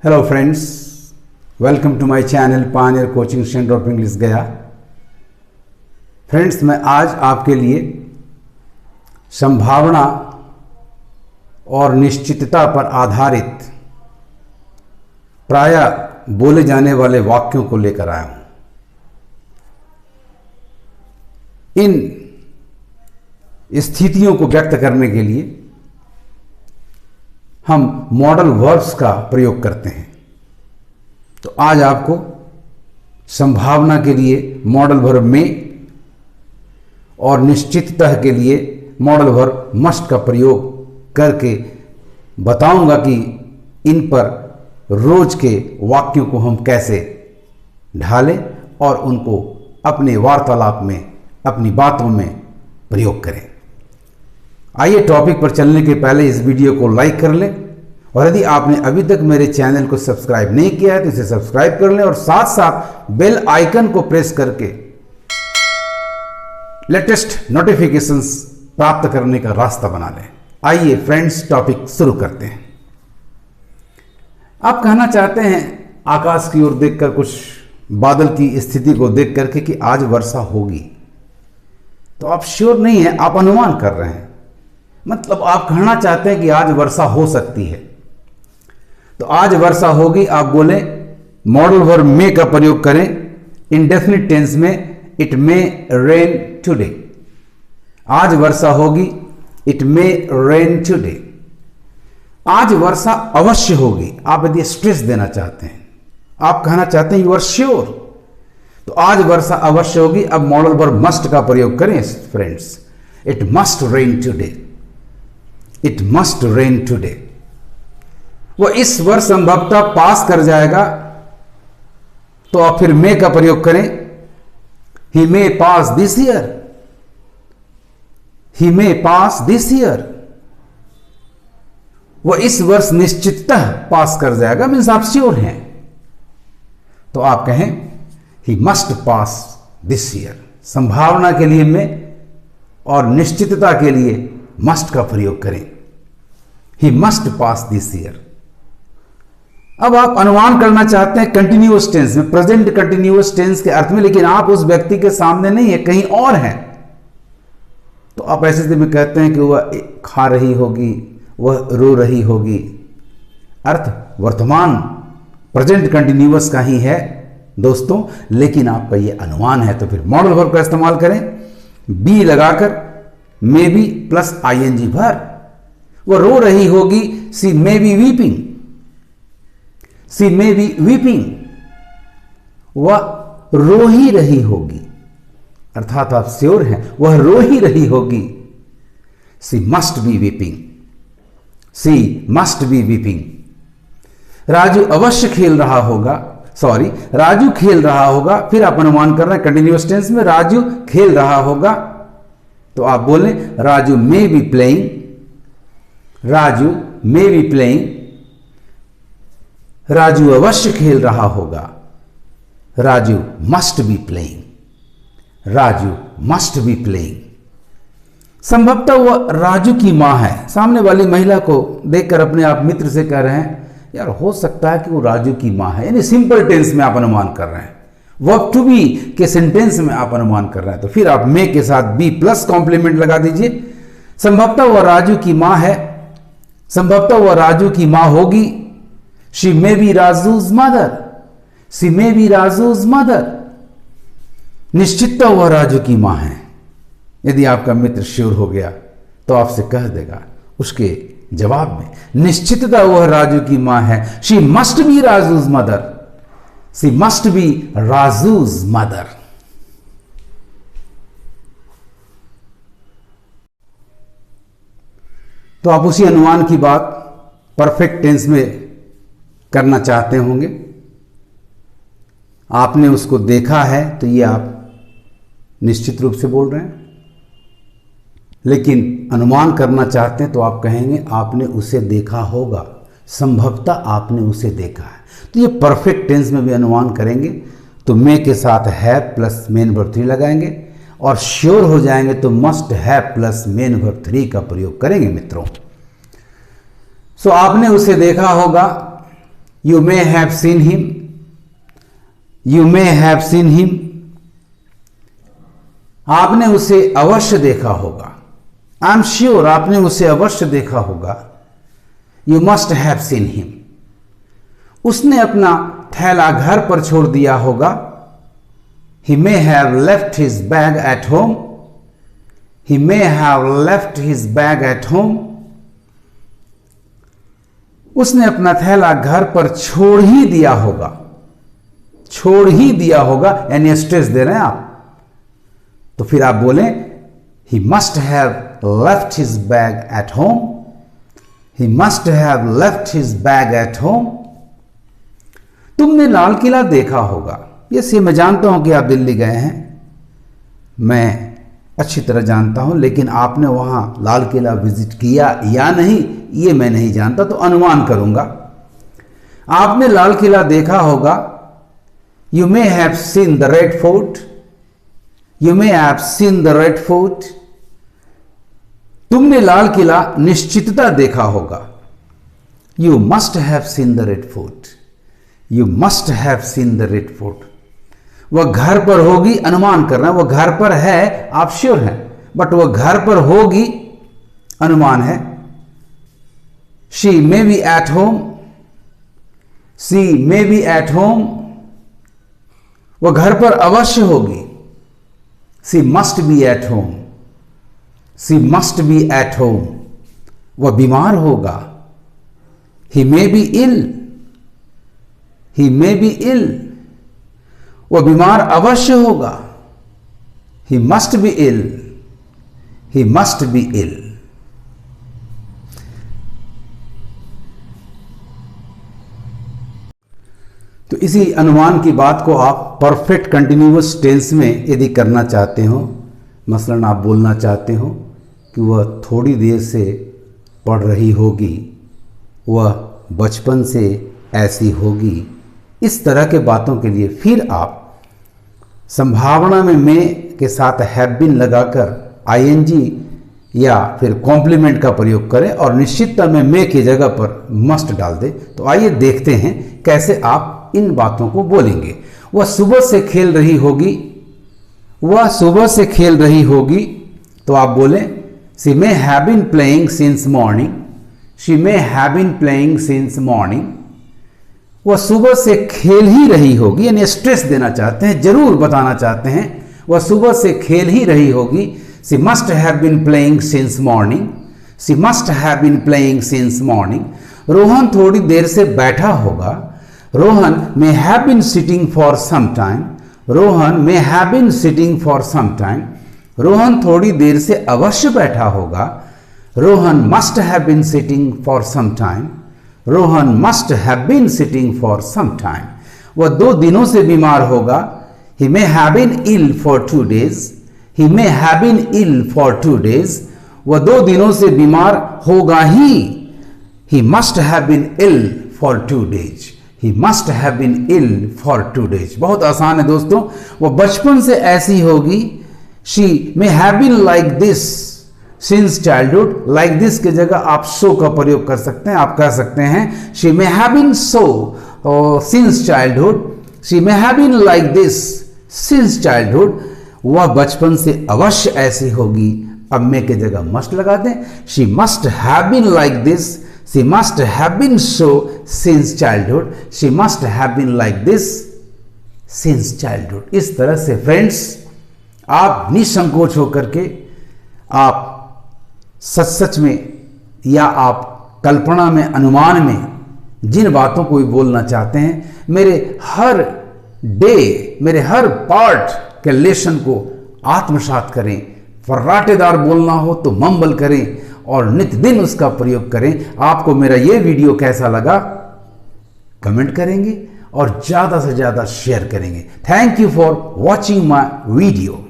Hello friends, welcome to my channel pioneer coaching centre of English गया। Friends, मैं आज आपके लिए संभावना और निश्चितता पर आधारित प्रायः बोले जाने वाले वाक्यों को लेकर आया हूं। इन स्थितियों को व्यक्त करने के लिए हम मॉडल वर्ब्स का प्रयोग करते हैं। तो आज आपको संभावना के लिए मॉडल वर्ब में और निश्चितता के लिए मॉडल वर्ब मस्ट का प्रयोग करके बताऊंगा कि इन पर रोज के वाक्यों को हम कैसे ढालें और उनको अपने वार्तालाप में, अपनी बातों में प्रयोग करें। आइए टॉपिक पर चलने के पहले इस वीडियो को लाइक कर लें और यदि आपने अभी तक मेरे चैनल को सब्सक्राइब नहीं किया है तो इसे सब्सक्राइब कर लें और साथ साथ बेल आइकन को प्रेस करके लेटेस्ट नोटिफिकेशंस प्राप्त करने का रास्ता बना लें। आइए फ्रेंड्स, टॉपिक शुरू करते हैं। आप कहना चाहते हैं आकाश की ओर देखकर, कुछ बादल की स्थिति को देख करके कि आज वर्षा होगी, तो आप श्योर नहीं है, आप अनुमान कर रहे हैं। मतलब आप कहना चाहते हैं कि आज वर्षा हो सकती है, तो आज वर्षा होगी। आप बोले मॉडल वर्ब मे का प्रयोग करें इंडेफिनिट टेंस में, इट मे रेन टुडे। आज वर्षा होगी, इट मे रेन टुडे। आज वर्षा अवश्य होगी। आप यदि स्ट्रेस देना चाहते हैं, आप कहना चाहते हैं यू आर श्योर, तो आज वर्षा अवश्य होगी। अब मॉडल वर्ब मस्ट का प्रयोग करें friends, it must rain today, it must rain today. वो इस वर्ष संभवतः पास कर जाएगा, तो आप फिर मे का प्रयोग करें, he may pass this year, he may pass this year. वो इस वर्ष निश्चिततः पास कर जाएगा, मीन्स आप श्योर हैं, तो आप कहें he must pass this year. संभावना के लिए में और निश्चितता के लिए मस्ट का प्रयोग करें, he must pass this year. अब आप अनुमान करना चाहते हैं कंटिन्यूअस टेंस में, प्रेजेंट कंटिन्यूअस टेंस के अर्थ में, लेकिन आप उस व्यक्ति के सामने नहीं है, कहीं और हैं, तो आप ऐसे स्थिति में कहते हैं कि वह खा रही होगी, वह रो रही होगी। अर्थ वर्तमान प्रेजेंट कंटिन्यूअस का ही है दोस्तों, लेकिन आपका यह अनुमान है। तो फिर मॉडल वर्ब का इस्तेमाल करें, बी लगाकर मे बी प्लस आईएनजी भर। वह रो रही होगी, she may be weeping, she may be weeping. वह रो ही रही होगी, अर्थात आप श्योर हैं वह रो ही रही होगी। She must be weeping, she must be weeping. Raju अवश्य खेल रहा होगा, सॉरी राजू खेल रहा होगा। फिर आप अनुमान कर रहे हैं कंटिन्यूअस टेंस में, राजू खेल रहा होगा, तो आप बोलें Raju may be playing, Raju may be playing. Raju अवश्य खेल रहा होगा, Raju must be playing, Raju must be playing. संभवतः वह राजू की मां है। सामने वाली महिला को देखकर अपने आप मित्र से कह रहे हैं यार हो सकता है कि वो राजू की मां है, यानी सिंपल टेंस में आप अनुमान कर रहे हैं, वर्ब टू बी के सेंटेंस में आप अनुमान कर रहे हैं। तो फिर आप मे के साथ बी प्लस कॉम्प्लीमेंट लगा दीजिए। संभवतः वह राजू की मां है, संभवतः वह राजू की मां होगी। She may be Raju's mother, she may be Raju's mother. निश्चितता वह राजू की मां है। यदि आपका मित्र श्योर हो गया तो आपसे कह देगा उसके जवाब में, निश्चितता वह राजू की मां है। She must be Raju's mother, she must be Raju's mother. तो आप उसी अनुमान की बात परफेक्ट टेंस में करना चाहते होंगे। आपने उसको देखा है तो ये आप निश्चित रूप से बोल रहे हैं, लेकिन अनुमान करना चाहते हैं तो आप कहेंगे आपने उसे देखा होगा, संभवतः आपने उसे देखा है। तो ये परफेक्ट टेंस में भी अनुमान करेंगे तो मे के साथ है प्लस मेन वर्ब 3 लगाएंगे, और श्योर हो जाएंगे तो मस्ट है प्लस मेन वर्ब 3 का प्रयोग करेंगे मित्रों। सो आपने उसे देखा होगा, you may have seen him, you may have seen him, आपने उसे अवश्य देखा होगा। आई एम श्योर, आपने उसे अवश्य देखा होगा। You must have seen him, उसने अपना थैला घर पर छोड़ दिया होगा। He may have left his bag at home, he may have left his bag at home, उसने अपना थैला घर पर छोड़ ही दिया होगा। छोड़ ही दिया होगा यानी स्ट्रेस दे रहे हैं आप, तो फिर आप बोलें ही must have left his bag at home, he must have left his bag at home. तुमने लाल किला देखा होगा। ये मैं जानता हूं कि आप दिल्ली गए हैं, मैं अच्छी तरह जानता हूं, लेकिन आपने वहां लाल किला विजिट किया या नहीं ये मैं नहीं जानता, तो अनुमान करूंगा। आपने लाल किला देखा होगा। You may have seen the red fort, you may have seen the red fort. तुमने लाल किला निश्चितता देखा होगा। You must have seen the red fort, you must have seen the red fort. वह घर पर होगी, अनुमान करना, वह घर पर है, आप श्योर हैं, बट वह घर पर होगी, अनुमान है। She may be at home, she may be at home, वह घर पर अवश्य होगी। She must be at home, she must be at home, वह बीमार होगा। He may be ill, he may be इल, वह बीमार अवश्य होगा। He must be ill, he must be ill. तो इसी अनुमान की बात को आप परफेक्ट कंटिन्यूअस टेंस में यदि करना चाहते हो, मसलन आप बोलना चाहते हो कि वह थोड़ी देर से पढ़ रही होगी, वह बचपन से ऐसी होगी, इस तरह के बातों के लिए फिर आप संभावना में मे के साथ हैव बीन लगाकर आईएनजी या फिर कॉम्प्लीमेंट का प्रयोग करें और निश्चितता में मे की जगह पर मस्ट डाल दें। तो आइए देखते हैं कैसे आप इन बातों को बोलेंगे। वह सुबह से खेल रही होगी, वह सुबह से खेल रही होगी, तो आप बोलें she may have been playing since morning, she may have been playing since morning. वह सुबह से खेल ही रही होगी, यानी स्ट्रेस देना चाहते हैं, जरूर बताना चाहते हैं, वह सुबह से खेल ही रही होगी। She must have been playing since morning, she must have been playing since morning. Rohan थोड़ी देर से बैठा होगा। Rohan may have been sitting for some time, Rohan may have been sitting for some time. Rohan थोड़ी देर से अवश्य बैठा होगा। Rohan must have been sitting for some time, Rohan must have been sitting for some time. वह 2 दिनों से बीमार होगा। He may have been ill for 2 days, he may have been ill for 2 days। वह 2 दिनों से बीमार होगा ही। He must have been ill for 2 days, he must have been ill for 2 days। बहुत आसान है दोस्तों। वह बचपन से ऐसी होगी। She may have been like this since childhood. Like this की जगह आप सो का प्रयोग कर सकते हैं। आप कह सकते हैं she may have been so since childhood, she may have been like this since childhood. वह बचपन से अवश्य ऐसी होगी। अब मे की जगह मस्ट लगा दें। She must have been like this, she must have been so since childhood, she must have been like this since childhood. इस तरह से फ्रेंड्स आप निसंकोच होकर के आप सच में या आप कल्पना में, अनुमान में जिन बातों को भी बोलना चाहते हैं, मेरे हर डे, मेरे हर पार्ट के लेसन को आत्मसात करें। फर्राटेदार बोलना हो तो मम्बल करें और नित्य दिन उसका प्रयोग करें। आपको मेरा ये वीडियो कैसा लगा कमेंट करेंगे और ज़्यादा से ज़्यादा शेयर करेंगे। Thank you for watching my video.